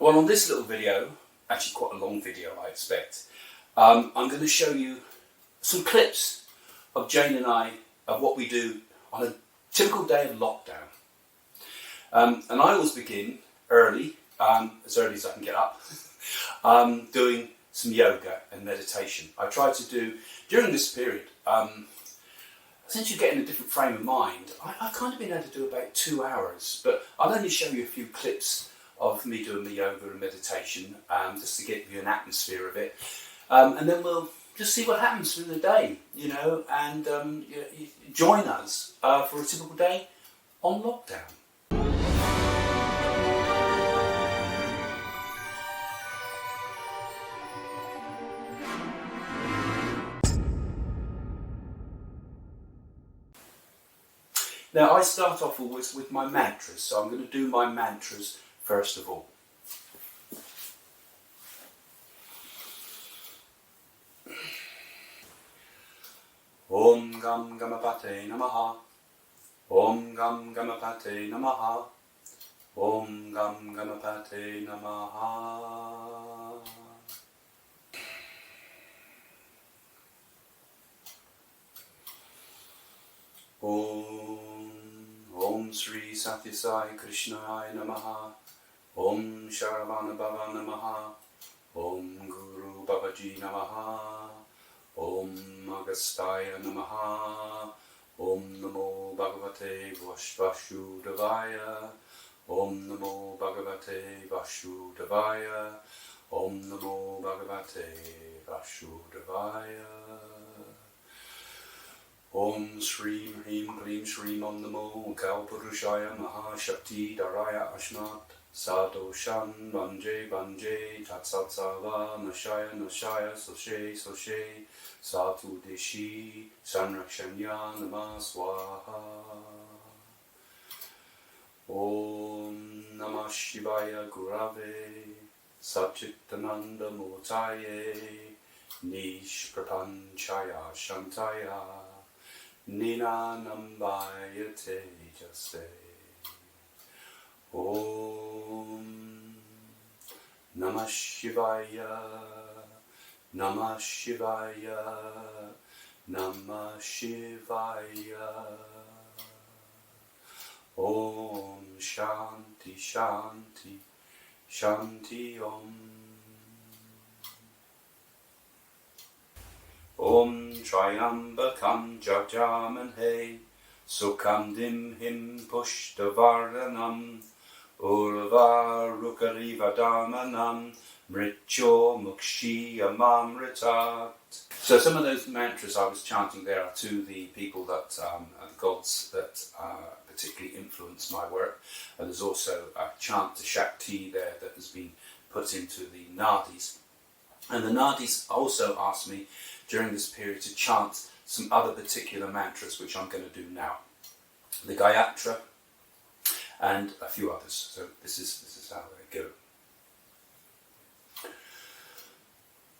Well, on this little video, actually quite a long video I expect, I'm going to show you some clips of Jane and I of what we do on a typical day of lockdown. And I always begin early as I can get up, doing some yoga and meditation. I try to do, during this period, since you get in a different frame of mind, I've kind of been able to do about 2 hours, but I'll only show you a few clips of me doing the yoga and meditation, just to get you an atmosphere of it. And then we'll just see what happens through the day, and you join us for a typical day on lockdown. Now, I start off always with my mantras, so I'm going to do my mantras first of all. Om Gam Gamapate Namaha. Om Gam Gamapate Namaha. Om Gam Gamapate Namaha. Om Sri Satyasai Krishnaya Namaha. Om Sharavana Bhava Namaha. Om Guru Babaji Namaha. Om Agastaya Namaha. Om Namo Bhagavate Vasudevaya. Om Namo Bhagavate Vasudevaya. Om Namo Bhagavate Vasudevaya. Om Shrim Hrim Klim Shrim Om Namo Kalpurushaya Mahashakti Daraya Ashnat Sadoshan Banje Banje Tatsatsava Nashaya Nashaya Soshe Soshe Satu Deshi Sanrakshanya Nama Swaha. Om Namah Shivaya Gurave Satchitananda Murtaye Nishprapanchaya Shantaya Nina Nambaya Tejase. Om Namah Shivaya, Namah Shivaya, Namah Shivaya. Om Shanti Shanti Shanti Om. Om Triambakam Jajamanhe Sukham Dimhim Pushtavaranam Urvarukariva Dharmanam Mrityo Mukshiyamamritat. So some of those mantras I was chanting there are to the people that are gods that particularly influence my work. And there's also a chant to Shakti there that has been put into the nadis. And the nadis also asked me during this period to chant some other particular mantras, which I'm going to do now. The Gayatra and a few others. So this is how they go.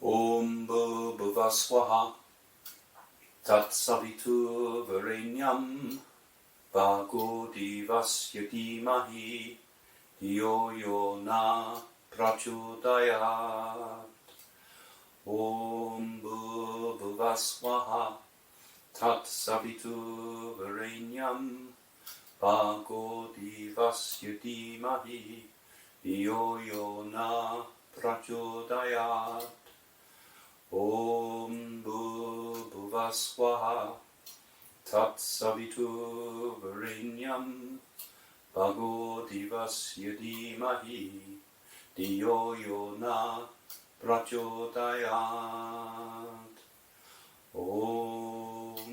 Om Bhuvaswaha Tat Savitu Varenyam Bhago Divasya Dhimahi Yo Yo Na Prachodayat. Om Bhuvaswaha Tat Savitu Varenyam Bhago Divasya Dhimahi Yo Yo Na Prachodayat. Om Bhuvaswaha Tat Savitu Varenyam Bhago Divasya Dhimahi Yo Yo Na Prachodayat. Om.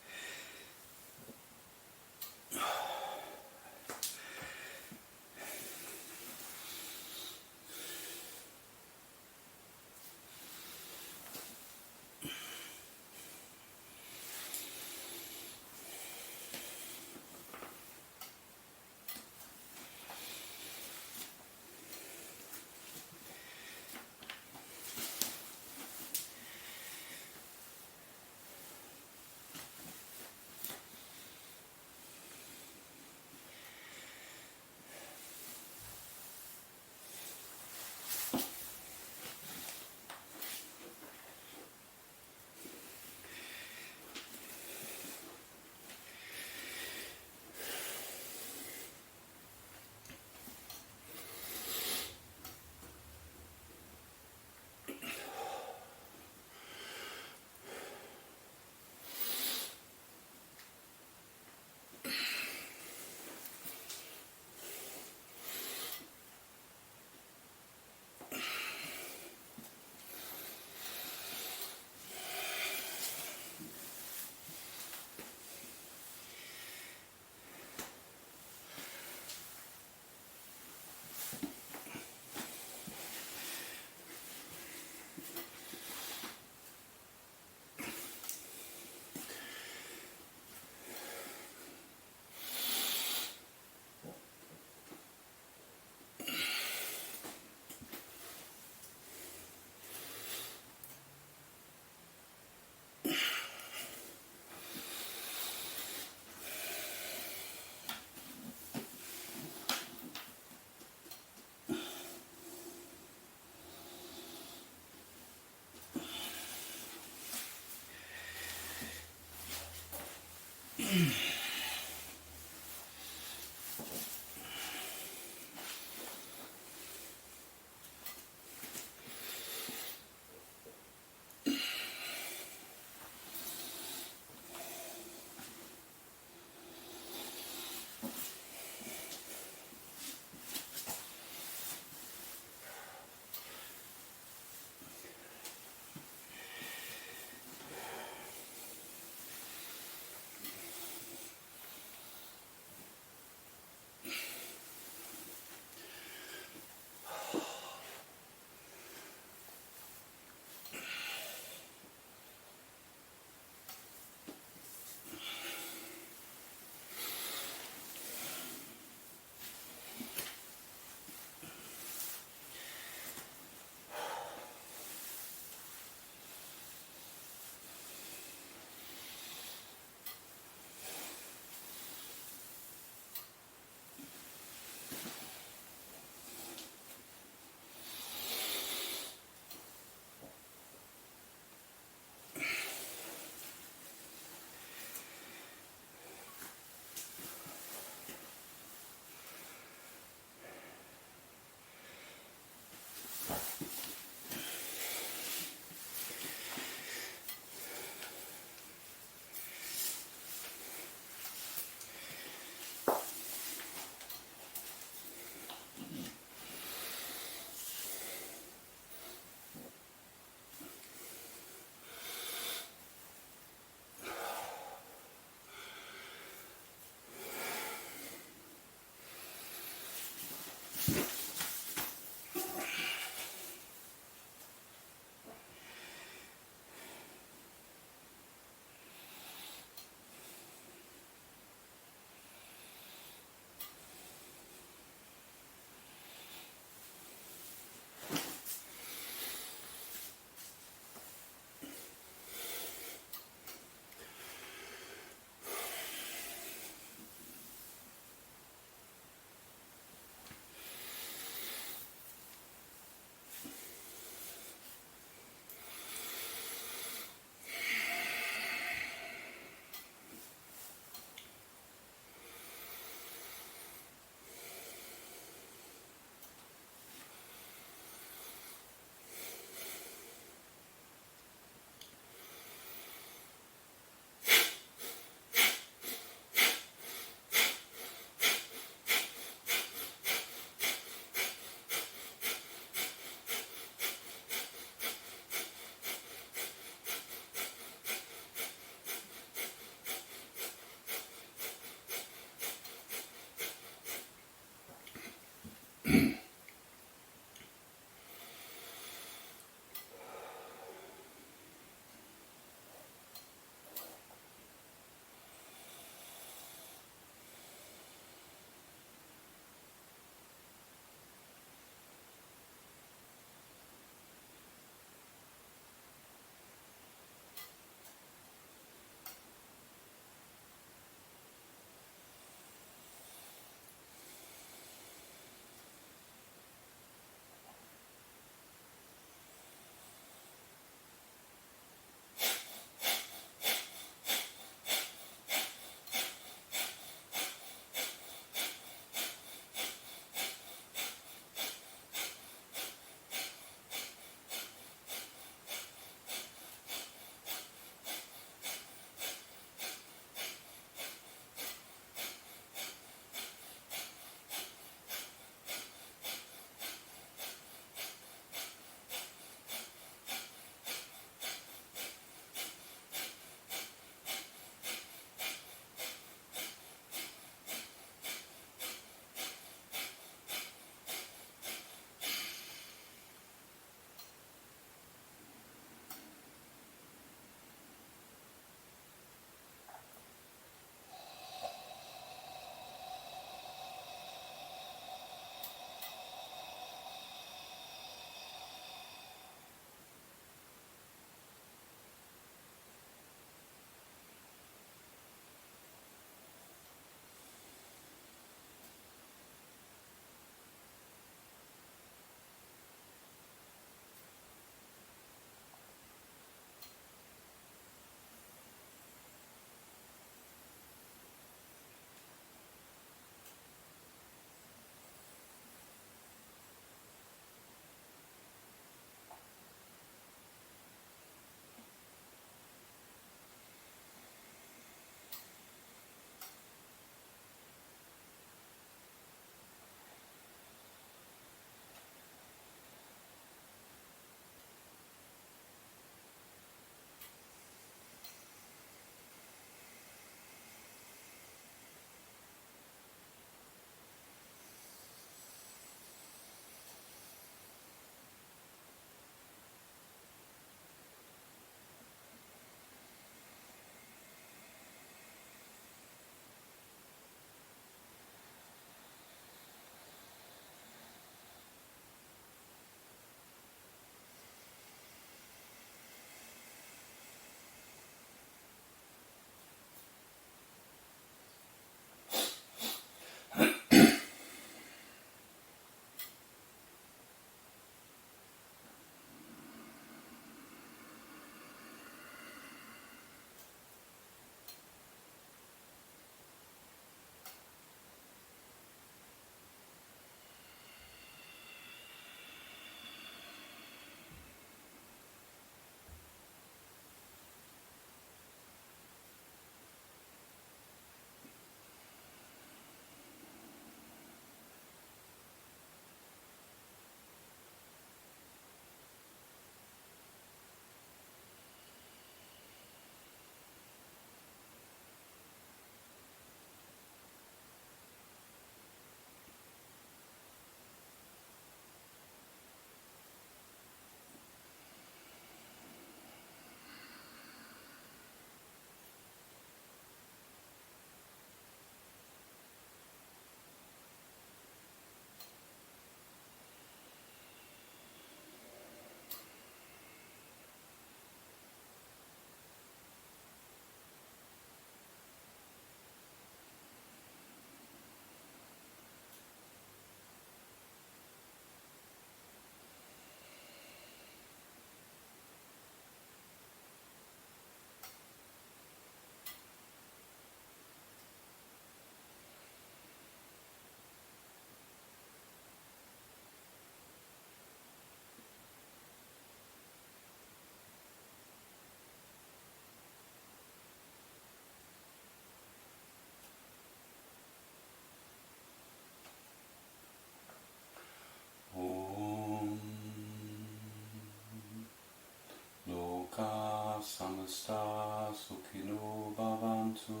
samasta sukhino bhavantu.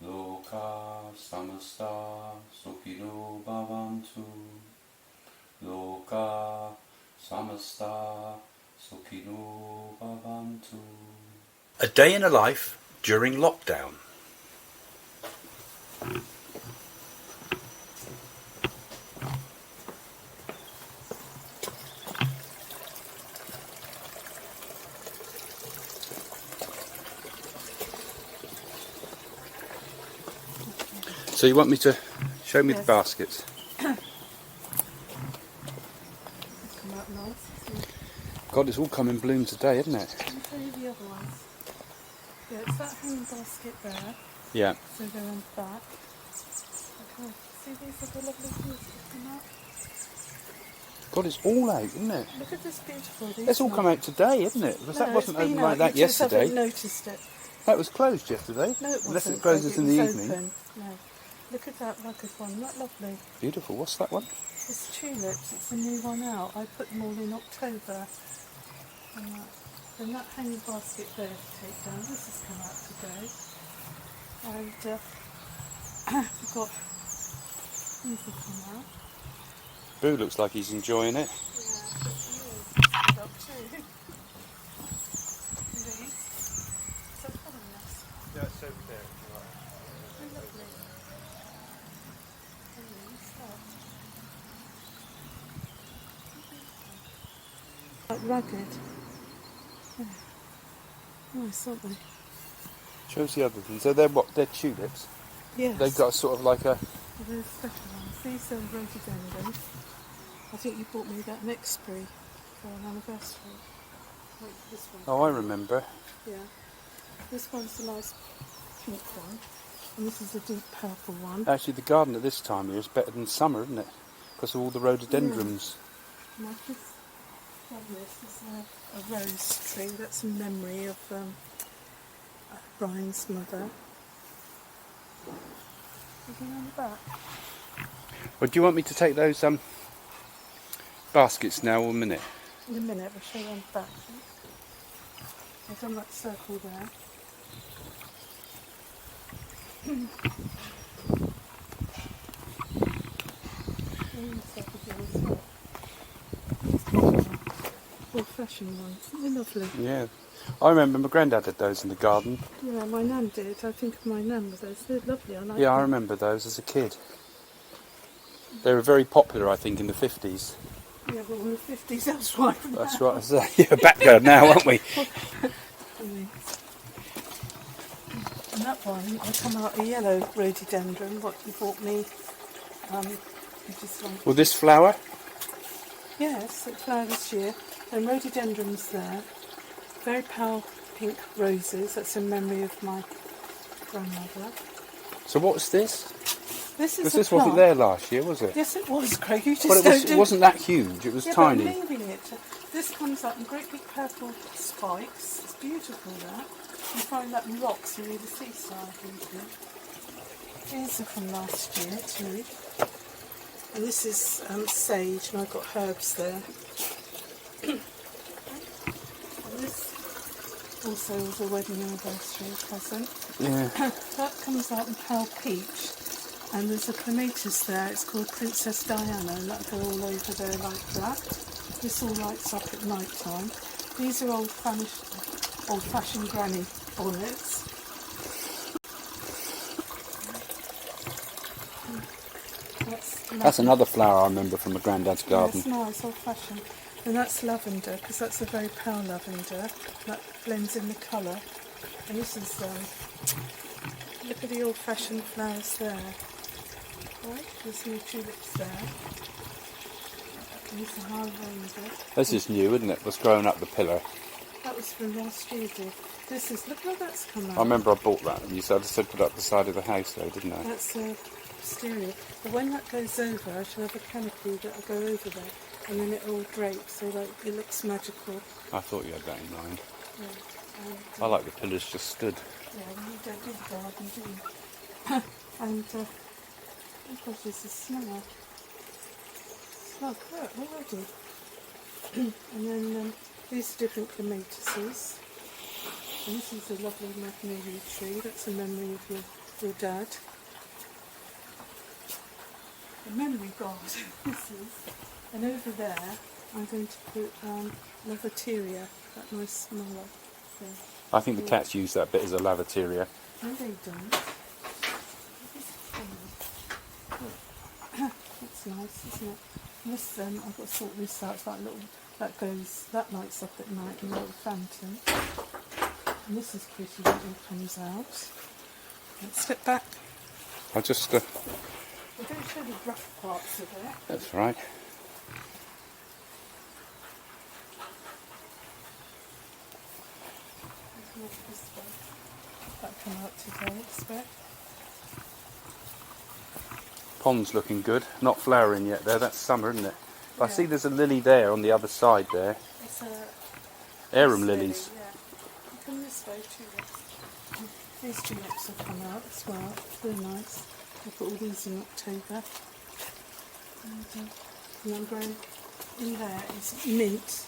Loka samasta sukhino bhavantu. Loka samasta sukhino bhavantu. A day in a life during lockdown. So you want me to show me the baskets? Come out nice, isn't it? God, it's all come in bloom today, isn't it? Let me show you the other ones. Yeah, it's that hanging basket there. Yeah. So they're on the back. Okay. See these are the lovely things that come out? God, it's all out, isn't it? Look at this beautiful. It's all come out today, isn't it? Because no, that wasn't it's been open like out. that You just yesterday. haven't noticed it. That was closed yesterday. No, it wasn't. Unless it closes in the evening. Open. No. Look at that rugged one. Isn't that lovely? Beautiful. What's that one? It's tulips. It's a new one out. I put them all in October. And that hanging basket there to take down. This has come out today. And we've got these have come out. Boo looks like he's enjoying it. Yeah, it's up too. These. So following us. Yeah, it's over there. They're lovely. Quite rugged. Yeah. Nice, aren't they? Shows the other things. So they're what? They're tulips. Yes. They've got sort of like a... They're special ones. These are rhododendrons. I think you bought me that next spree for an anniversary. Wait, this one. Oh, I remember. Yeah. This one's a nice pink one. And this is a deep purple one. Actually, the garden at this time of year is better than summer, isn't it? Because of all the rhododendrons. And I just love this. It's a rose tree. That's in memory of Brian's mother. Looking on the back. Well, do you want me to take those baskets now or a minute? In a minute, we'll show you on the back. I've done that circle there. Old-fashioned ones, aren't they lovely? Yeah. I remember my granddad had those in the garden. Yeah, my nan did. I think of my nan with those. They're lovely. I like Yeah, them. I remember those as a kid. They were very popular, I think, in the 50s. Yeah, but we're 50s, that's right. That's right. So, yeah, background now, aren't we? And that one, I come out a yellow rhododendron, what you bought me. Just like, Well, this flower? yes, it flowered this year. And rhododendrons there. Very pale pink roses. That's in memory of my grandmother. So what's this? This is Because a this plant. wasn't there last year, was it? Yes, it was, Craig. You just But don't it wasn't that huge. It was yeah, tiny. but I'm leaving it. This comes up in great big purple spikes. It's beautiful, that. You find that in rocks near the seaside, usually. These are from last year, too. And this is sage, and I've got herbs there. And this also was a wedding anniversary present. Yeah. That comes out in pale peach. And there's a clematis there, it's called Princess Diana, and that'll go all over there like that. This all lights up at night time. These are old-fashioned granny bonnets. That's another flower I remember from my granddad's garden. It's nice, old-fashioned. And that's lavender, because that's a very pale lavender. That blends in the colour. And this is, look at the old-fashioned flowers there. Right, there's new tulips there. And this is lavender. This is new, isn't it? Was growing up the pillar. That was from last year, dear. This is, look how that's come out. I remember I bought that. You said I said put it up the side of the house though, didn't I? That's a stereo. But when that goes over, I shall have a canopy that'll go over there. And then it all drapes, so that it looks magical. I thought you had that in mind. Yeah. I like the pillars just stood. Yeah, well, you don't do the garden, do you? And, oh gosh, there's a smell. Smell good already. And then these are different clematises. And this is a lovely magnolia tree. That's a memory of your dad. A memory garden, this is. And over there, I'm going to put lavatoria, that nice smaller thing. I think the cats use that bit as a lavatoria. No, they don't. That's nice, isn't it? This, I've got to sort this out. It's that little, that lights up at night, a little fountain. And this is pretty when it comes out. Let's step back. I'll just... We don't show the rough parts of it. That's right. That'll come out today, I expect. Pond's looking good. Not flowering yet there. That's summer, isn't it? Yeah. I see there's a lily there on the other side there. It's a... Arum lilies. Yeah. You come this way, tulips. These tulips have come out as well. They're nice. I put all these in October. And I'm growing in there is mint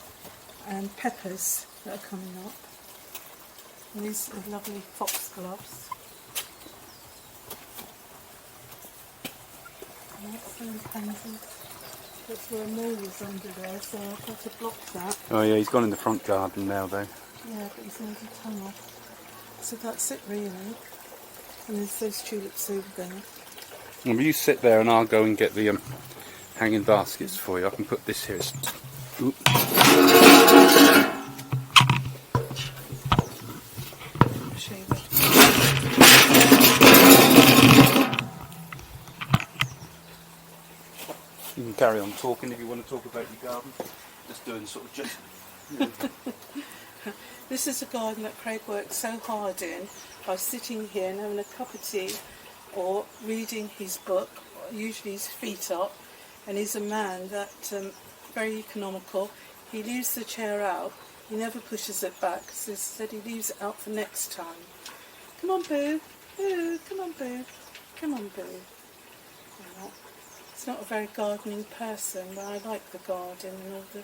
and peppers that are coming up. And these are lovely foxgloves. And that's those pansies. That's where a mole is under there, so I've got to block that. Oh yeah, he's gone in the front garden now though. Yeah, but he's made a tunnel. So that's it really. And there's those tulips over there. Well, you sit there and I'll go and get the hanging baskets for you. I can put this here. Oop. I'll show you that. You can carry on talking if you want to talk about your garden. Just doing sort of just... You know. This is a garden that Craig worked so hard in by sitting here and having a cup of tea or reading his book, usually his feet up, and he's a man that very economical. He leaves the chair out, he never pushes it back, so he said he leaves it out for next time. Come on, Boo, Boo, come on, Boo, come on, Boo. He's not a very gardening person, but I like the garden and all the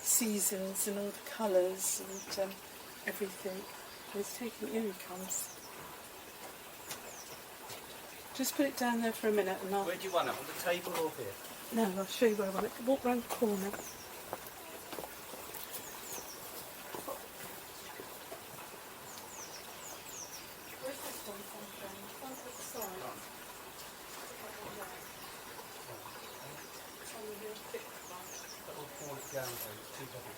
seasons and all the colours and everything. He's taking, here he comes. Just put it down there for a minute and I'll... Where do you want it? On the table or here? No, I'll show you where I want it. Walk round the corner. Where's this one from, Jen? It's on the side. It's on the real thick one. That will fall it down though, it's too heavy.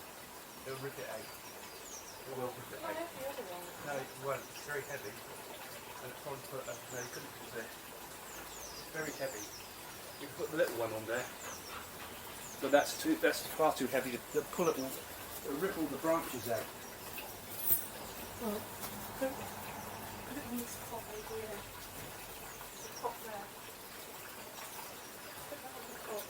It'll rip it out. It will rip it I out. have the other one. No, it won't. It's very heavy. And it's on for... no, you couldn't put it there. It's very heavy. You can put the little one on there. But that's far too heavy to pull it all... It'll rip all the branches out. Well, put it on this pot over here. There's a pot there. Put that on the pot.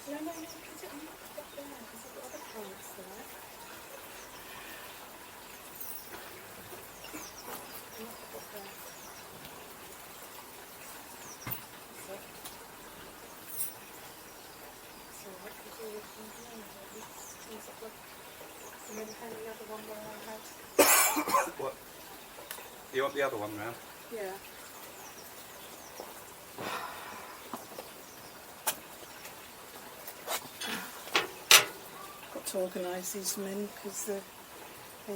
No, put it on the pot there, because I've got other plants there. And that pot there. That's it. So I can do it from the end of it. Things that look... And then hang the other one where I had... What? You want the other one round? Yeah. Got to organise these men because they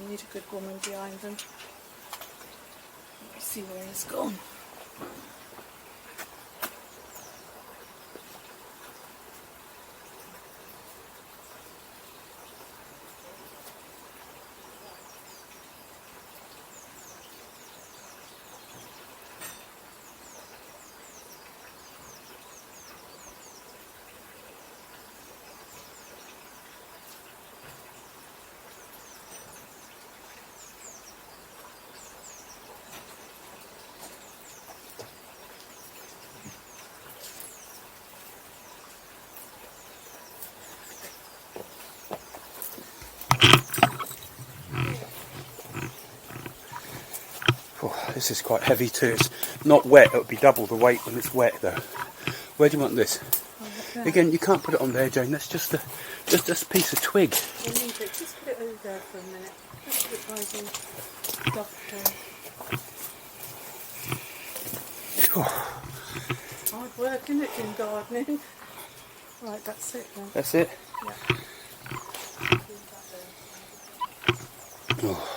need a good woman behind them. Let's see where he's gone. Oh, this is quite heavy too. It's not wet, it would be double the weight when it's wet though. Where do you want this? Oh, Again, you can't put it on there, Jane. That's just a piece of twig. We'll leave it. Just put it over there. there for a minute. Just put rising stuff down. Hard work, isn't it, in gardening? Right, that's it then. That's it? Yeah. Oh.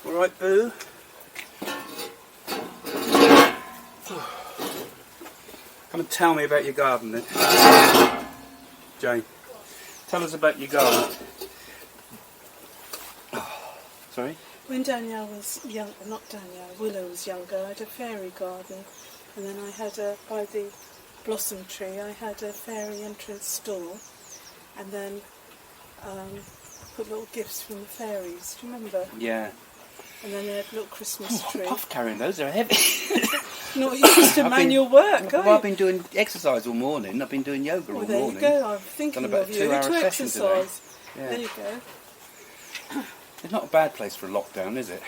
All right, Boo. Come and tell me about your garden then. Jane, tell us about your garden. Sorry? When Danielle was young, not Danielle, Willow was younger, I had a fairy garden, and then I had by the blossom tree, I had a fairy entrance store, and then put little gifts from the fairies. Do you remember? Yeah. And then they had a little Christmas tree. Puff carrying those, they're heavy. Not used to manual work, Well, I've been doing exercise all morning. I've been doing yoga all there morning. you go. I'm thinking Done about of a you 2-hour to session today. exercise. Yeah. There you go. It's not a bad place for a lockdown, is it?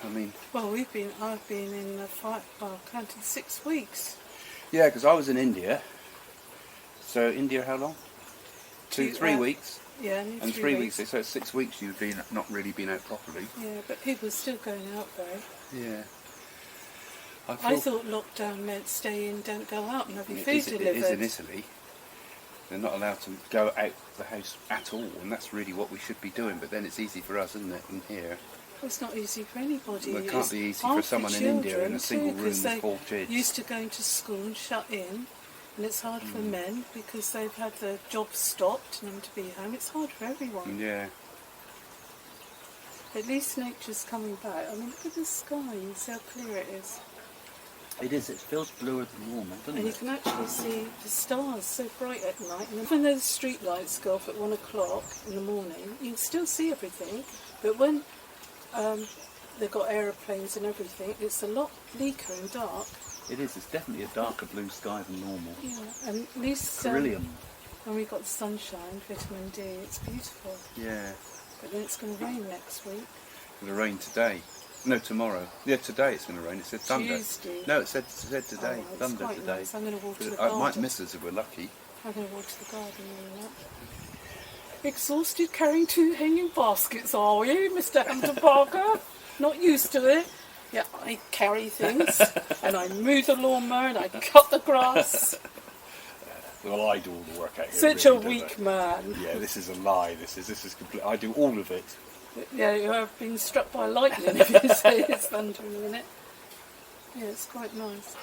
I mean... Well, I've been in counted 6 weeks. Yeah, because I was in India. So India, how long? 3 weeks. Yeah, and 3 weeks. So it's 6 weeks you've not really been out properly. Yeah, but people are still going out though. Yeah. I thought lockdown meant stay in, don't go out and have your food delivered. It is in Italy. They're not allowed to go out the house at all, and that's really what we should be doing. But then it's easy for us, isn't it, in here? Well, it's not easy for anybody. Well, it can't be easy for someone in India in a single room with 4 kids. Used to going to school and shut in, and it's hard for men because they've had their jobs stopped and them to be home. It's hard for everyone. Yeah. At least nature's coming back. I mean, look at the sky. You see how clear it is. It is. It feels bluer than normal, doesn't And it? you can actually see the stars so bright at night. And when those street lights go off at 1 o'clock in the morning, you can still see everything. But when they've got aeroplanes and everything, it's a lot bleaker and dark. It is. It's definitely a darker blue sky than normal. Yeah, and at least Brilliant. when we got the sunshine, vitamin D, it's beautiful. Yeah. But then it's going to rain next week. It's going to rain today. No, tomorrow. Yeah, today it's going to rain. It said thunder. Tuesday. No, it said today. Oh, it's Thunder quite today. nice. I'm going to water the I garden. might miss us if we're lucky. I'm going to water the garden in a minute. Exhausted carrying 2 hanging baskets, are you, Mr. Hampton Parker? Not used to it. Yeah, I carry things, and I mow the lawnmower, and I cut the grass. Well, I do all the work out here. Such a weak man. Yeah, this is a lie. This is complete. I do all of it. Yeah, you have been struck by lightning if you say it's thunder in a minute. Yeah, it's quite nice.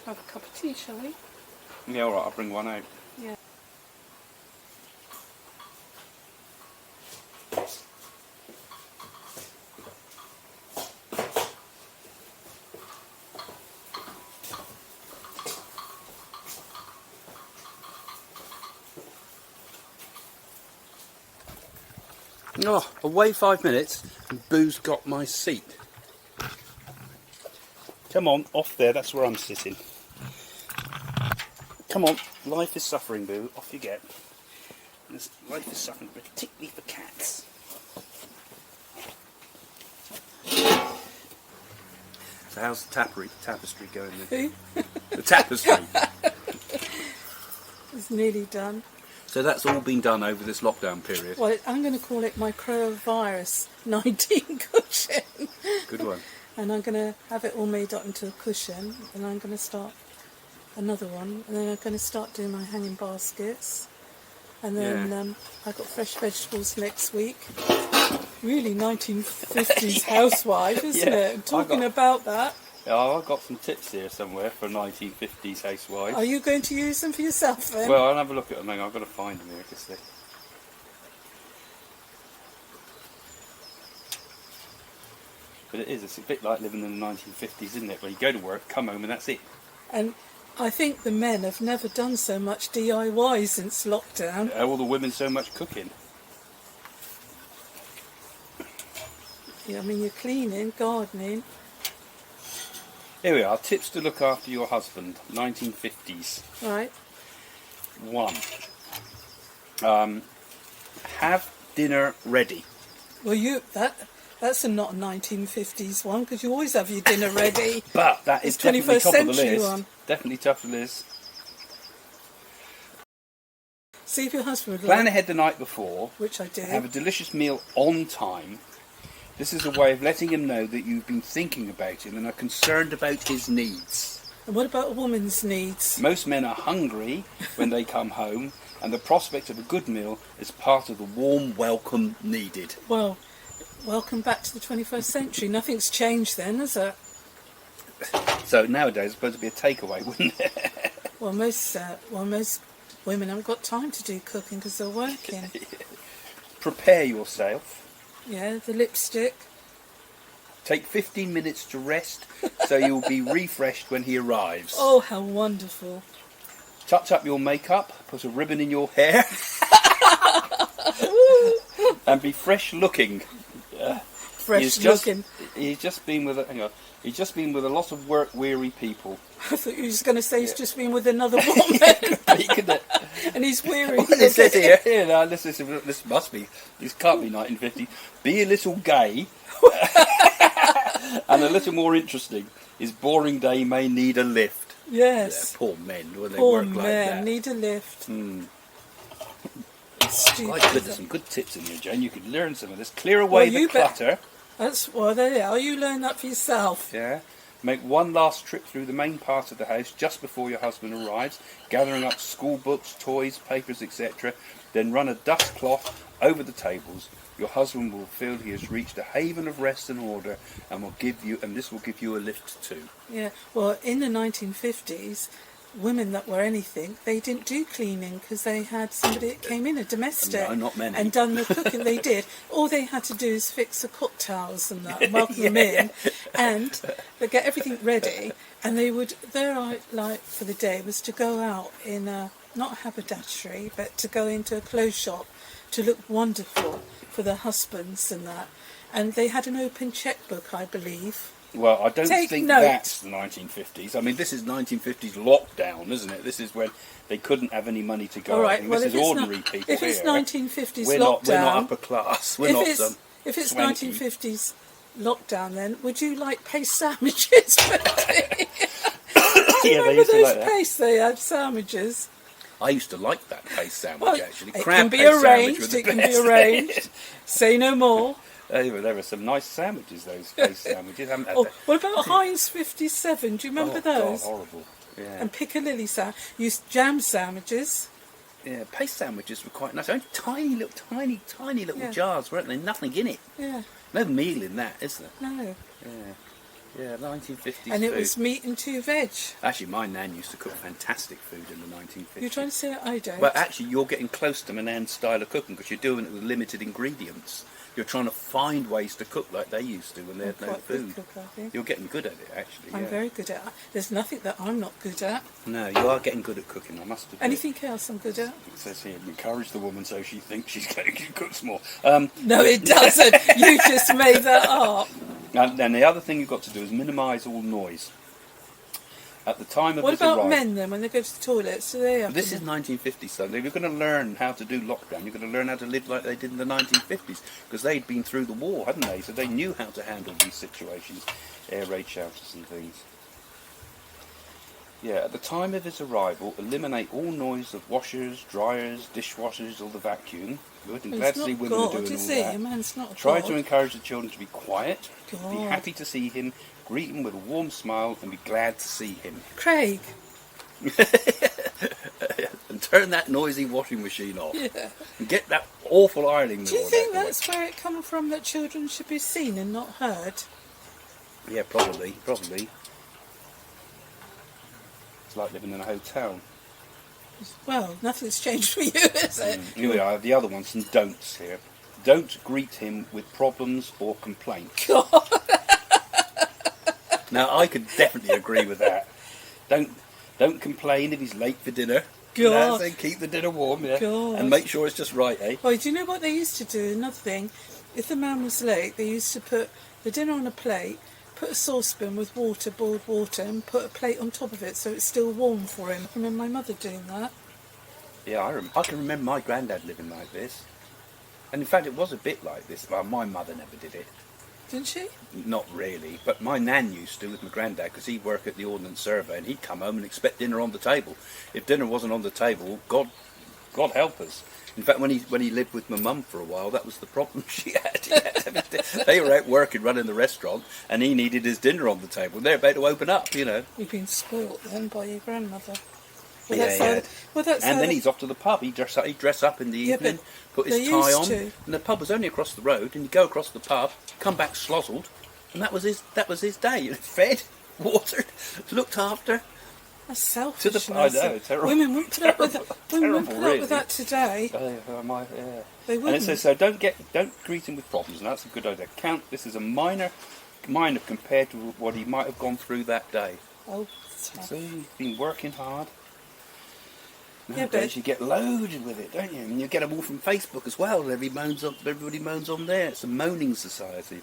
Have a cup of tea, shall we? Yeah, all right. I'll bring one out. Yeah. Oh, away 5 minutes, and Boo's got my seat. Come on, off there. That's where I'm sitting. Come on, life is suffering, Boo. Off you get. Life is suffering, particularly for cats. So how's the tapestry going then? Who? The tapestry. It's nearly done. So that's all been done over this lockdown period. Well, I'm going to call it my coronavirus 19 cushion. Good one. And I'm going to have it all made up into a cushion, and I'm going to start another one, and then I'm going to start doing my hanging baskets. And then I've got fresh vegetables next week. Really 1950s housewife, isn't it? Talking about that. Oh, I've got some tips here somewhere for 1950s housewives. Are you going to use them for yourself then? Well, I'll have a look at them. Hang on, I've got to find them here. But it is, it's a bit like living in the 1950s, isn't it? Where you go to work, come home, and that's it. And I think the men have never done so much DIY since lockdown. All the women so much cooking. Yeah, I mean, you're cleaning, gardening. Here we are, tips to look after your husband, 1950s. Right. 1. Have dinner ready. Well, That's not a 1950s one, because you always have your dinner ready. But that is It's definitely 21st top of the century list. one. Definitely top of the list. See if your husband would Plan like, ahead the night before. which I do. Have a delicious meal on time. This is a way of letting him know that you've been thinking about him and are concerned about his needs. And what about a woman's needs? Most men are hungry when they come home, and the prospect of a good meal is part of the warm welcome needed. Well, welcome back to the 21st century. Nothing's changed then, has it? So nowadays it's supposed to be a takeaway, wouldn't it? Well, most women haven't got time to do cooking because they're working. Prepare yourself. Yeah, the lipstick. Take 15 minutes to rest so you'll be refreshed when he arrives. Oh, how wonderful. Touch up your makeup, put a ribbon in your hair, and be fresh looking. Fresh looking. He's just been with a lot of work weary people. I thought you were just going to say he's just been with another woman. And he's weary. It says here, now this must be, this can't be 1950. Be a little gay and a little more interesting. His boring day may need a lift. Yes. Yeah, poor men when they Poor work like men that. need a lift. Stupid. My goodness, there's some good tips in here, Jane. You could learn some of this. Clear away the clutter. Well, there you are. You learn that for yourself. Yeah. Make one last trip through the main part of the house just before your husband arrives, gathering up school books, toys, papers, etc. Then run a dust cloth over the tables. Your husband will feel he has reached a haven of rest and order, and this will give you a lift too. Yeah. Well, in the 1950s, women that were anything, they didn't do cleaning because they had somebody that came in, a domestic, no, not many, and done the cooking. They did. All they had to do is fix the cocktails and that, and welcome them in, and they get everything ready. And they would, their like for the day was to go out in not a haberdashery, but to go into a clothes shop to look wonderful for their husbands and that. And they had an open checkbook, I believe. Well, I don't think note. that's the 1950s. I mean, this is 1950s lockdown, isn't it? This is when they couldn't have any money to go. All right. Well, this is ordinary people if it's here. 1950s we're lockdown, we're not upper class. We're not some. If it's swanky. 1950s lockdown, then would you like paste sandwiches? Do you remember those pastes they had sandwiches? I used to like that paste sandwich actually. It can be arranged. It can be arranged. Say no more. There were some nice sandwiches, those paste sandwiches. What about Heinz 57? Do you remember those? God, horrible. Yeah. And Piccadilly used jam sandwiches. Yeah, paste sandwiches were quite nice. Only tiny little jars, weren't there? Nothing in it. Yeah. No meal in that, is there? No. Yeah, 1950s And it food. was meat and 2 veg. Actually, my nan used to cook fantastic food in the 1950s. You're trying to say that I don't? But actually, you're getting close to my nan's style of cooking because you're doing it with limited ingredients. You're trying to find ways to cook like they used to when they had no food. Cook, I think. You're getting good at it, actually. I'm very good at it. There's nothing that I'm not good at. No, you are getting good at cooking, I must admit. Anything else I'm good at? It says here, encourage the woman so she thinks she's going to cook more. No, it doesn't. You just made that up. And then the other thing you've got to do is minimise all noise. At the time of what his about arrival, men then when they go to the toilet? So they have this is 1950s, so if you're going to learn how to do lockdown, you're going to learn how to live like they did in the 1950s, because they'd been through the war, hadn't they? So they knew how to handle these situations, air raid shelters and things. Yeah, at the time of his arrival, eliminate all noise of washers, dryers, dishwashers, or the vacuum. Good, and glad to see women are doing all that. Man's not Try God. to encourage the children to be quiet, God. be happy to see him, greet him with a warm smile, and be glad to see him. Craig. And turn that noisy washing machine off. Yeah. And get that awful ironing Do you board think out the way. that's where it comes from, that children should be seen and not heard? Yeah, probably. It's like living in a hotel. Well, nothing's changed for you, is it? Here we are, the other ones, some don'ts here. Don't greet him with problems or complaints. God. Now, I could definitely agree with that. Don't complain if he's late for dinner. God. Say keep the dinner warm, yeah. God. And make sure it's just right, eh? Well, do you know what they used to do? Another thing, if the man was late, they used to put the dinner on a plate, put a saucepan with water, boiled water, and put a plate on top of it so it's still warm for him. I remember my mother doing that. Yeah, I can remember my granddad living like this. And in fact, it was a bit like this. Well, my mother never did it. Didn't she? Not really, but my nan used to with my granddad, because he'd work at the Ordnance Survey, and he'd come home and expect dinner on the table. If dinner wasn't on the table, God help us. In fact, when he lived with my mum for a while, that was the problem she had. They were out working, running the restaurant, and he needed his dinner on the table. They're about to open up, you know. You've been spoilt then by your grandmother. Then he's off to the pub. He'd dress up in the evening, put his tie on, and the pub was only across the road. And he'd go across the pub, come back slozzled, and that was his day. Fed, watered, looked after. That's selfish. I know, terrible. Women wouldn't put up with that. Women wouldn't put up with that today. They wouldn't. And it says so. Don't greet him with problems, and that's a good idea. This is a minor compared to what he might have gone through that day. Oh, so he's been working hard. Nowadays you get loaded with it, don't you? And you get them all from Facebook as well. Everybody moans on there. It's a moaning society.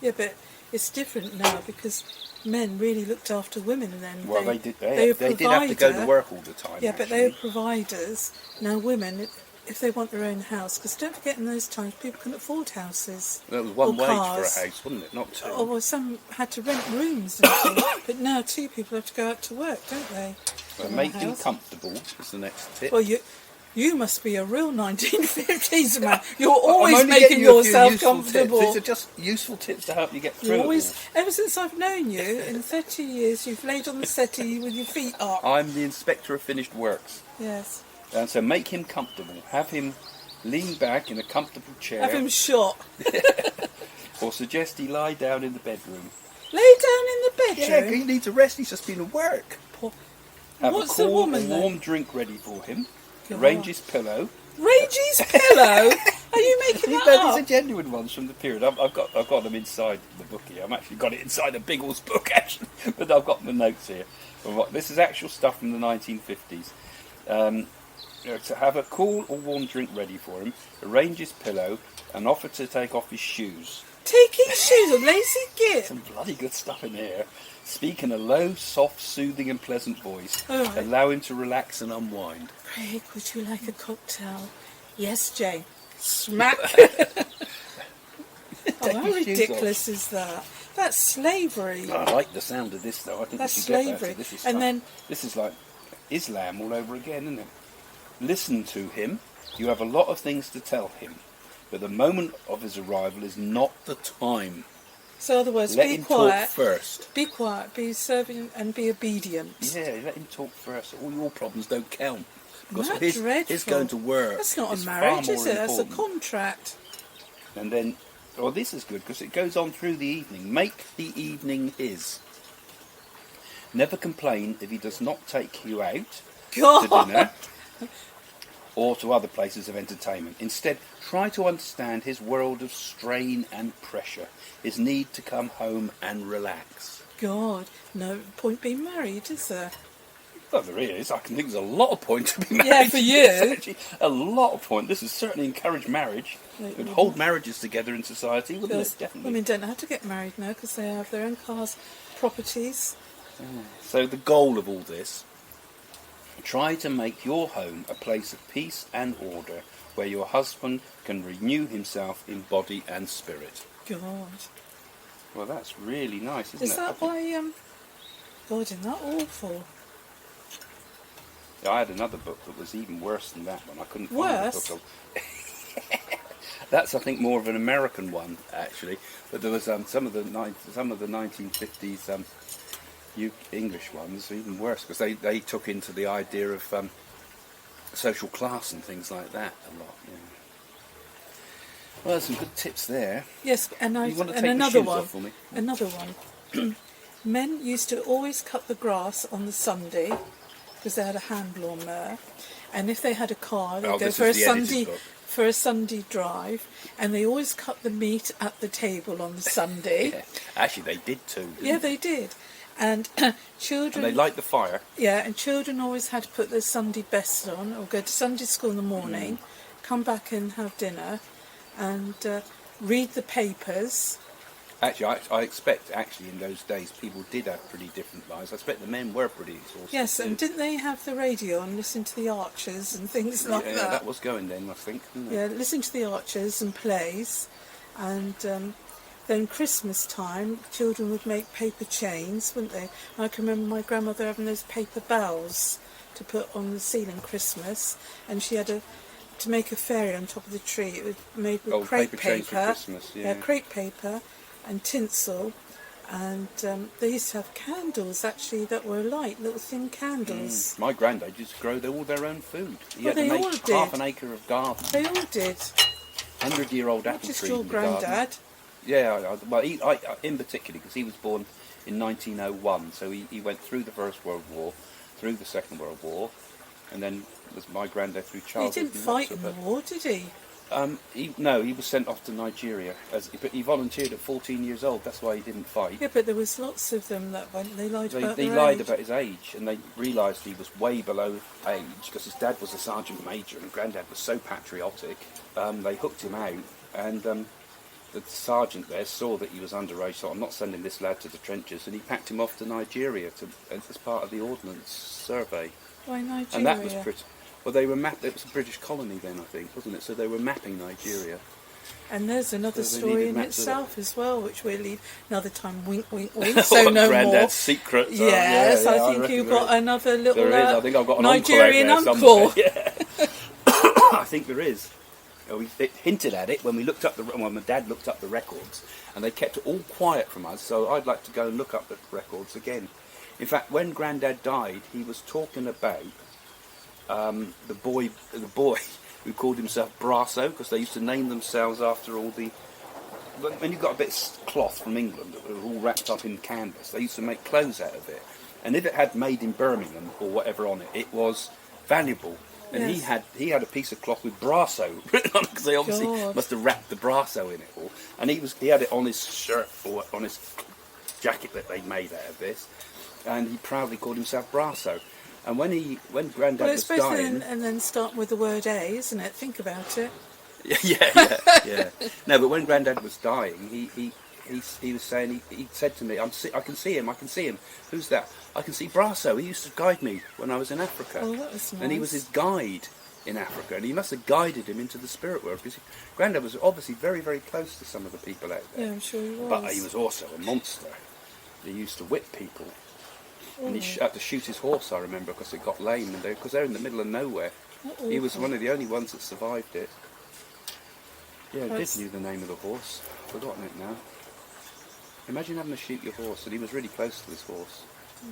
Yeah, but it's different now because men really looked after women then. Well, they did. They did have to go to work all the time. Yeah, but they were providers. Now women, if they want their own house, because don't forget in those times people couldn't afford houses. That was one wage cars. for a house, wasn't it? Not two. Oh, well, some had to rent rooms and things. But now two people have to go out to work, don't they? Well, make him comfortable is the next tip. Well, you must be a real 1950s man. You're always making yourself comfortable. These are just useful tips to help you get through it. Ever since I've known you, in 30 years, you've laid on the settee with your feet up. I'm the inspector of finished works. Yes. And so make him comfortable. Have him lean back in a comfortable chair. Have him shot. Or suggest he lie down in the bedroom. Lay down in the bedroom? Yeah, he needs a rest. He's just been at work. Have What's a the cool, woman warm drink ready for him. Arrange his pillow. Arrange his pillow? Are you making that up? These are genuine ones from the period. I've got them inside the book here. I've actually got it inside a Biggles book, actually. But I've got the notes here. This is actual stuff from the 1950s. To have a cool or warm drink ready for him, arrange his pillow, and offer to take off his shoes. Take his shoes off, lazy git. Some bloody good stuff in here. Speak in a low, soft, soothing and pleasant voice. Right. Allow him to relax and unwind. Craig, would you like a cocktail? Yes, Jane. Smack. Oh, how ridiculous is that? That's slavery. I like the sound of this, though. I think that's we should slavery. Get that. This is like Islam all over again, isn't it? Listen to him. You have a lot of things to tell him, but the moment of his arrival is not the time. So, in other words, let be him quiet. Talk first. Be quiet. Be serving and be obedient. Yeah, let him talk first. All your problems don't count. Because That's his going to work. That's not a marriage, is it? That's a contract. And then, this is good because it goes on through the evening. Make the evening his. Never complain if he does not take you out to dinner or to other places of entertainment. Instead, try to understand his world of strain and pressure, his need to come home and relax. God, no point being married, is there? Well, there is. I can think there's a lot of point to be married. Yeah, for you. Actually, a lot of point. This would certainly encourage marriage. It would hold marriages together in society, wouldn't it? Definitely. Women don't have to get married now because they have their own cars, properties. So the goal of all this, try to make your home a place of peace and order where your husband can renew himself in body and spirit. God. Well, that's really nice, isn't it? Is that why, God, isn't that awful? I had another book that was even worse than that one. I couldn't find Worse? the book. That's, I think, more of an American one, actually. But there was some of the 1950s English ones even worse because they took into the idea of social class and things like that a lot. Yeah. Well, there's some good tips there. Yes, and another one. Another one. Men used to always cut the grass on the Sunday because they had a hand lawnmower, and if they had a car, they'd go for a Sunday drive, and they always cut the meat at the table on the Sunday. Yeah. Actually, they did too. They did. And children... And they light the fire. Yeah, and children always had to put their Sunday best on, or go to Sunday school in the morning, come back and have dinner, and read the papers. Actually, I expect, in those days, people did have pretty different lives. I expect the men were pretty exhausted. Yes, and didn't they have the radio and listen to the Archers and things like that? Yeah, that was going then, I think, didn't it? Yeah, listen to the Archers and plays, and then Christmas time, children would make paper chains, wouldn't they? And I can remember my grandmother having those paper bells to put on the ceiling Christmas, and she had to make a fairy on top of the tree. It was made with crepe chains for paper, Christmas, yeah. crepe paper and tinsel, and they used to have candles actually that were light, little thin candles. My granddad used to grow all their own food. He Well, had to they make all did. half an acre of garden. They all did. 100-year-old Not apple just tree your in the garden. granddad. Yeah, well, in particular, because he was born in 1901, so he went through the First World War, through the Second World War, and then was my granddad through He childhood. didn't fight in the war, did he? No, he was sent off to Nigeria, but he volunteered at 14 years old. That's why he didn't fight. Yeah, but there was lots of them that went. They lied about They their lied age. about his age, and they realised he was way below age because his dad was a sergeant major and granddad was so patriotic. They hooked him out, and the sergeant there saw that he was underage, so I'm not sending this lad to the trenches, and he packed him off to Nigeria as part of the ordnance survey. Why Nigeria? And that was pretty. Well, they were it was a British colony then, I think, wasn't it? So they were mapping Nigeria. And there's another So they story needed in maps of itself as well, which we'll leave another time. Wink, wink, wink. So no Granddad's more. secrets. Yes, yeah, I think reckon you've there got is. another little There is. I think I've got an Nigerian uncle. Out there uncle. somewhere. Yeah. I think there is. We hinted at it when we looked up when my dad looked up the records, and they kept it all quiet from us. So I'd like to go and look up the records again. In fact, when Granddad died, he was talking about the boy who called himself Brasso, because they used to name themselves after all the. When you got a bit of cloth from England that was all wrapped up in canvas, they used to make clothes out of it. And if it had "made in Birmingham" or whatever on it, it was valuable. And Yes. he had a piece of cloth with Brasso written on it, because they obviously God. must have wrapped the Brasso in it all. And he had it on his shirt or on his jacket that they made out of this, and he proudly called himself Brasso. And when Granddad Well, was it's supposed to dying, and then start with the word A, isn't it? Think about it. yeah. No, but when Granddad was dying, he was saying, he said to me, I can see him. Who's that? I can see Brasso. He used to guide me when I was in Africa. Oh, that was nice. And he was his guide in Africa, and he must have guided him into the spirit world, because Granddad was obviously very, very close to some of the people out there. Yeah, I'm sure he was. But he was also a monster. He used to whip people. And he had to shoot his horse, I remember, because it got lame, and because they're in the middle of nowhere. He was one of the only ones that survived it. Yeah, I did knew the name of the horse. Forgotten it now. Imagine having to shoot your horse, and he was really close to his horse.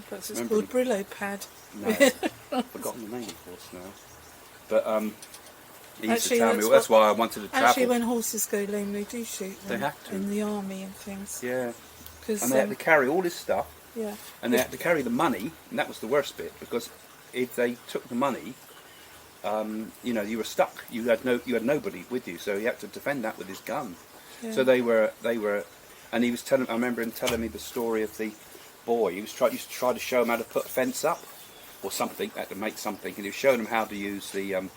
Perhaps it's called Brillo Pad. No, I've forgotten the name of the horse now. But he used Actually, to tell me, that's why I wanted to travel. Actually, when horses go lame, they do shoot them. They have to. In the army and things. Yeah. 'Cause, And they had to carry all his stuff, yeah. and they had to carry the money, and that was the worst bit, because if they took the money, you were stuck. You had nobody with you, so he had to defend that with his gun. Yeah. So they were, and he was telling. I remember him telling me the story of the boy. He used to try to show him how to put a fence up, or something, had to make something, and he was showing him how to use the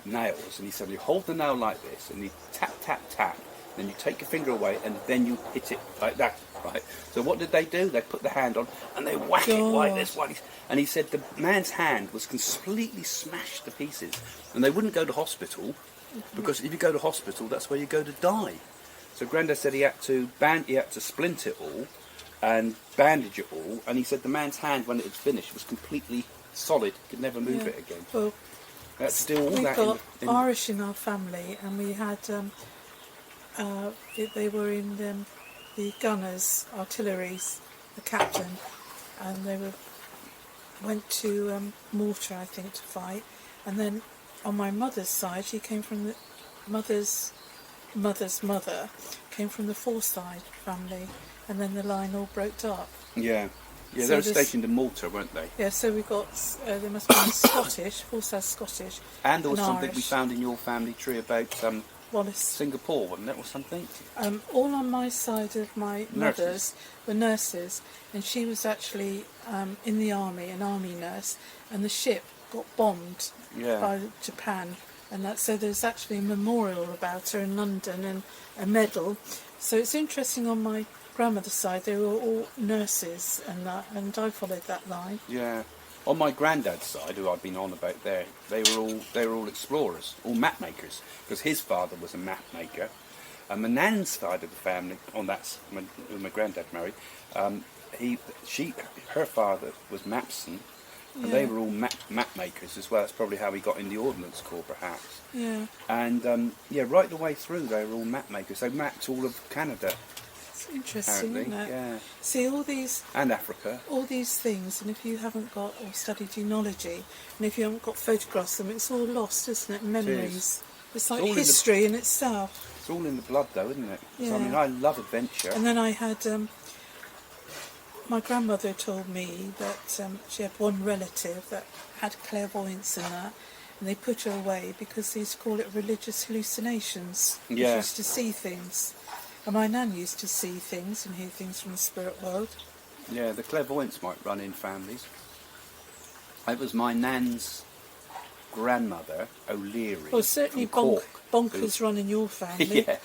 nails. And he said, you hold the nail like this, and you tap, tap, tap. Then you take your finger away, and then you hit it like that, right? So what did they do? They put the hand on, and they whack it like this. And he said the man's hand was completely smashed to pieces. And they wouldn't go to hospital, because if you go to hospital, that's where you go to die. So Grandad said he had to splint it all, and bandage it all. And he said the man's hand, when it was finished, was completely solid. Could never move it again. Well, They had to do all we've that. got Irish in our family, and we had they were in the gunners, artilleries, the captain, and they went to Malta, I think, to fight. And then on my mother's side, she came from the mother's mother came from the Forsyth family, and then the line all broke up. Yeah, So they were this- stationed in Malta, weren't they? Yeah, so we got there must be Scottish, Forsyth Scottish, And there was and something we Irish. found in your family tree about Wallace. Singapore, wasn't it, or something? All on my side of my Nurses. mother's were nurses, and she was actually in the army, an army nurse, and the ship got bombed Yeah. by Japan, and that. So there's actually a memorial about her in London and a medal. So it's interesting. On my grandmother's side, they were all nurses, and I followed that line. Yeah. On my granddad's side, who I've been on about there, they were all explorers, all map makers, because his father was a map maker, And my nan's side of the family, on that, when my granddad married, her father was Mapson, and they were all map makers as well. That's probably how he got in the Ordnance Corps, perhaps. Yeah. And right the way through, they were all map makers. They mapped all of Canada. It's interesting, isn't it? Yeah. See, all these... And Africa. All these things, and if you haven't got or studied genealogy, and if you haven't got photographs of them, it's all lost, isn't it? Memories. It's like history in itself. It's all in the blood, though, isn't it? Yeah. So, I mean, I love adventure. And then I had... my grandmother told me that she had one relative that had clairvoyance and that, and they put her away because they used to call it religious hallucinations. Yeah. She used to see things. And my nan used to see things and hear things from the spirit world. Yeah, the clairvoyance might run in families. It was my nan's grandmother, O'Leary. Well, certainly from Cork, bonkers run in your family. Yeah.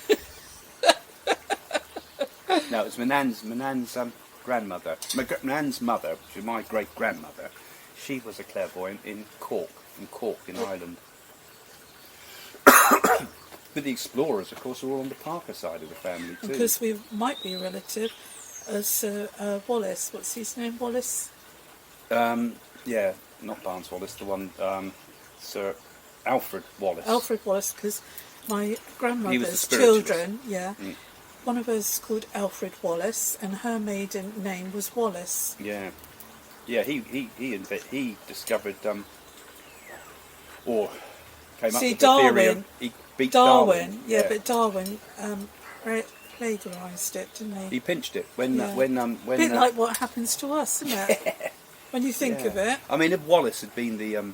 No, it was my nan's grandmother. My nan's mother, which is my great grandmother, she was a clairvoyant in Cork in Ireland. But the explorers, of course, are all on the Parker side of the family too. Because we might be a relative as Wallace. What's his name, Wallace? Yeah, not Barnes Wallace, the one, Sir Alfred Wallace. Alfred Wallace, because my grandmother's children, one of us is called Alfred Wallace, and her maiden name was Wallace. Yeah, yeah. He discovered or came up with Darwin. the theory of he beat Darwin. Yeah, but Darwin plagiarised it, didn't he? He pinched it when a bit like what happens to us, isn't it? When you think of it. I mean, if Wallace had been the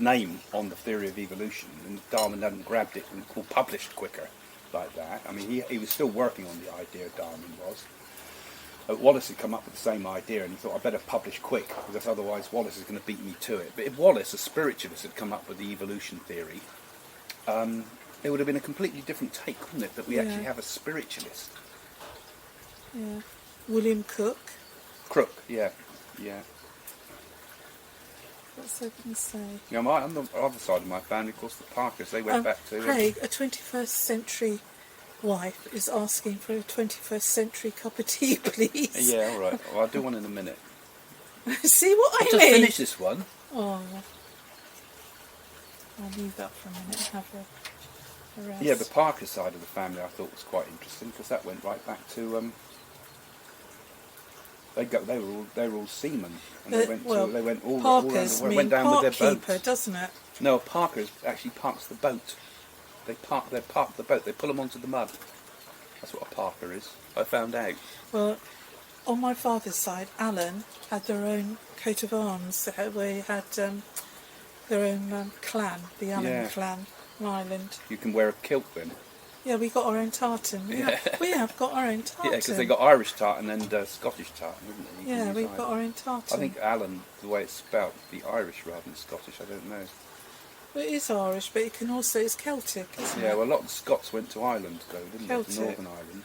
name on the theory of evolution, and Darwin hadn't grabbed it and published quicker like that. I mean, he was still working on the idea, Darwin was. Wallace had come up with the same idea, and he thought, I better publish quick, because otherwise Wallace is going to beat me to it. But if Wallace, a spiritualist, had come up with the evolution theory, it would have been a completely different take, wouldn't it, that we actually have a spiritualist. Yeah. William Cook. Crook, yeah. What's I going to say? Yeah, on the other side of my family, of course, the Parkers, they went back to... Craig, a 21st century wife is asking for a 21st century cup of tea, please. Yeah, all right. Well, I'll do one in a minute. See what I mean? Just finish this one. Oh. I'll leave that for a minute and have a rest. Yeah, the Parker side of the family I thought was quite interesting, because that went right back to... They were all seamen, and they went all Parkers around the world, went down with their boats. Doesn't it? No, Parkers actually parks the boat. They park the boat. They pull them onto the mud. That's what a Parker is. I found out. Well, on my father's side, Alan had their own coat of arms. They had their own clan, the Allen clan, on Ireland. You can wear a kilt then. Yeah, we got our own tartan. We have got our own tartan. Yeah, because they got Irish tartan and Scottish tartan, didn't they? Yeah, we've got our own tartan. I think Alan, the way it's spelled, would be Irish rather than Scottish. I don't know. Well, it is Irish, but it's Celtic, isn't it? Yeah, well, a lot of Scots went to Ireland, though, didn't Celtic. they? Northern Ireland.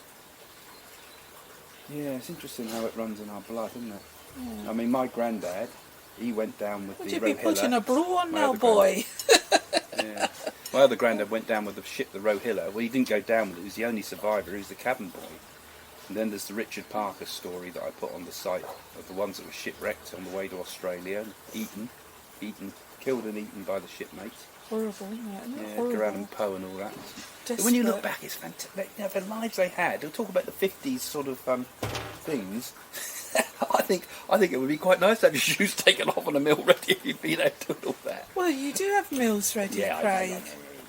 Yeah, it's interesting how it runs in our blood, isn't it? Yeah. I mean, my granddad, he went down with the Rohilla. Would you be putting a blue on now, boy? Yeah. My other granddad went down with the ship, the Rohilla. Well, he didn't go down with it. He was the only survivor. He was the cabin boy. And then there's the Richard Parker story that I put on the site of the ones that were shipwrecked on the way to Australia and eaten, killed and eaten by the shipmates. Horrible, isn't it? Yeah, horrible. Edgar Allan Poe and all that. Desperate. When you look back, it's fantastic. You know, the lives they had. They'll talk about the 50s sort of things. I think it would be quite nice to have your shoes taken off on a mill ready if you'd been out doing all that. Well, you do have meals ready, Craig.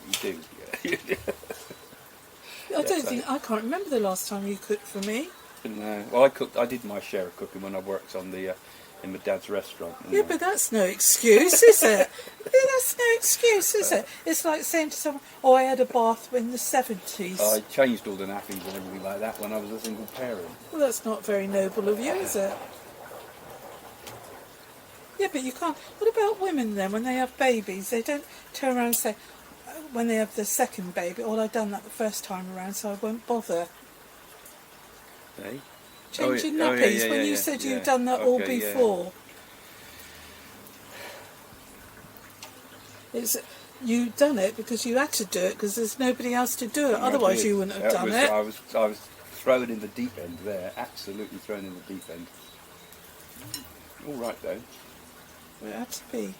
You do. Yeah. I can't remember the last time you cooked for me. No, well, I did my share of cooking when I worked on the in my dad's restaurant. Yeah, but that's no excuse, is it? That's no excuse, is it? It's like saying to someone, "Oh, I had a bath in the 70s." I changed all the nappies and everything like that when I was a single parent. Well, that's not very noble of you, is it? Yeah, but you can't. What about women then? When they have babies, they don't turn around and say, when they have the second baby, "Oh, I've done that the first time around, so I won't bother." Hey? Changing nappies when you said you'd done that all before. It's you done it because you had to do it because there's nobody else to do it. I Otherwise, did. you wouldn't have That done was, it. I was thrown in the deep end there. Absolutely thrown in the deep end. All right though. It had to be.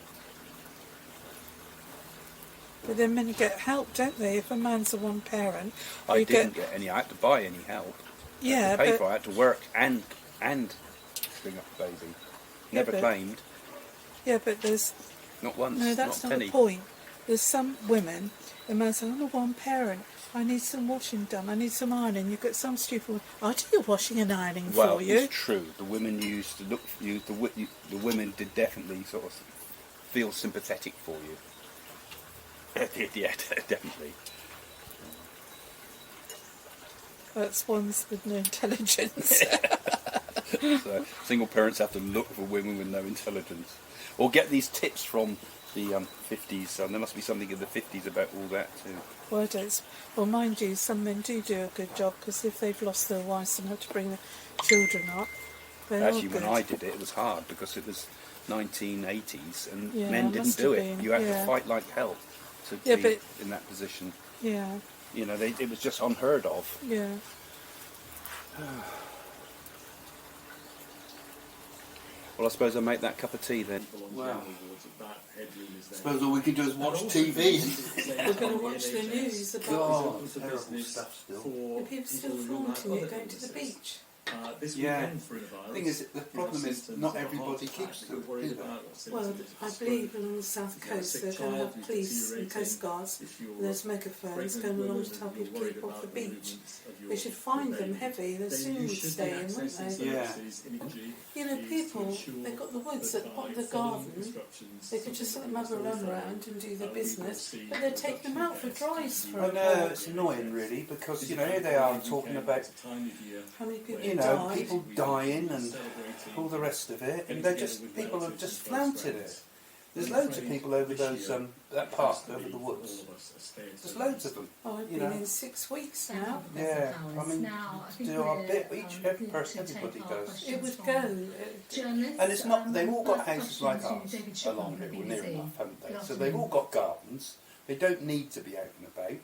But then men get help, don't they? If a man's a one parent, I you didn't get any. I had to buy any help. yeah, To pay but for it. I had to work and bring up the baby. Never but- claimed. yeah, but there's Not once. no. That's not not a penny. the point. There's some women. The man says, "I'm a one parent. I need some washing done. I need some ironing." You get some stupid. I'll do your washing and ironing Well, for you. it's true. The women used to look. The women did definitely sort of feel sympathetic for you. Yeah, definitely. That's ones with no intelligence. So single parents have to look for women with no intelligence, or get these tips from the 50s. There must be something in the 50s about all that too. Well, I don't. Well, mind you, some men do a good job because if they've lost their wives and have to bring the children up, they're Actually, all good. when I did it, it was hard because it was 1980s and Yeah, men it didn't must do have it. been, You had yeah. to fight like hell to Yeah, be but- in that position. Yeah, You know, it was just unheard of. yeah. Well, I suppose I'll make that cup of tea then. Wow. I suppose all we can do is watch TV. We're going to watch the news about God, terrible stuff still. the people still flaunting it, going to the beach. Yeah. The thing is, the problem is not everybody keeps them, do they? Well, I believe along the south coast they're going to have police and coast guards and there's megaphones going along to tell people to keep off the beach. They should fine them heavy, they soon would stay in, wouldn't they? Yeah. You know, people, they've got the woods at the bottom of the garden, they could just let them have a run around and do their business, but they're taking them out for drives for I a know, walk. it's annoying really, because, you know, here they are talking about, How many people you know, died? people dying and all the rest of it, and they're just, people are just flouting it. There's loads of people over those, that park over the woods. There's loads of them. Oh, I've you been know. in 6 weeks now. Yeah, I mean, do our bit, every person, everybody does. It would go. And it's not, they've all got houses like ours along here, well, near enough, haven't they? So they've all got gardens, they don't need to be out and about.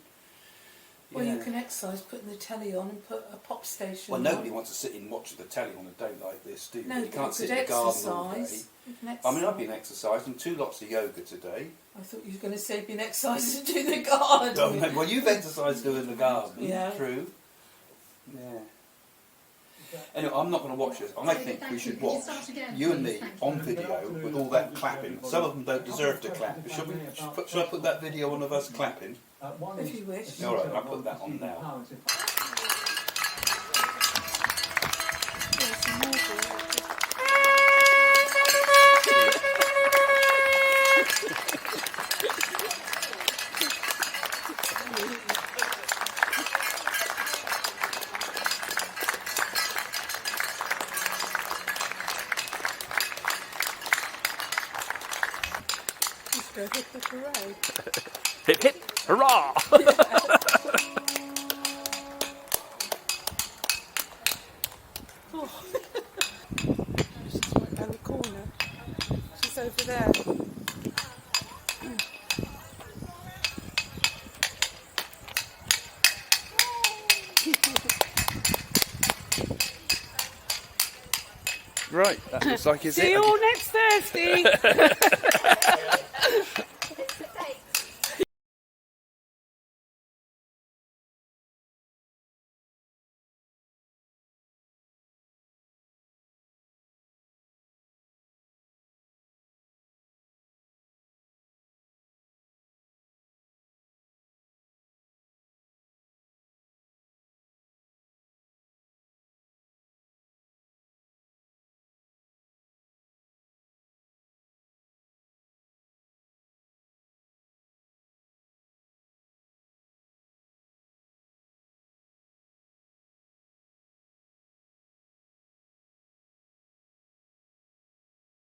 Well, Yeah. you can exercise putting the telly on and put a pop station Well, on. nobody wants to sit and watch the telly on a day like this, do you? No, You but can't you sit could in the garden all day. exercise. You can I mean, exercise. I've been exercising, 2 lots of yoga today. I thought you were going to say been exercising to the garden. Oh, no, well, you've exercised doing the garden, Yeah. true. Yeah. Anyway, I'm not going to watch this. I think we should watch you and me on video with all that clapping. Some of them don't deserve to clap. Should I put that video on of us clapping? If you wish. All right, I'll put that on now. Yes, and more good. Let's go hit the parade. Hip hip, hurrah! Oh. She's right down the corner. She's over there. Right, that looks like it's See you all next Thursday.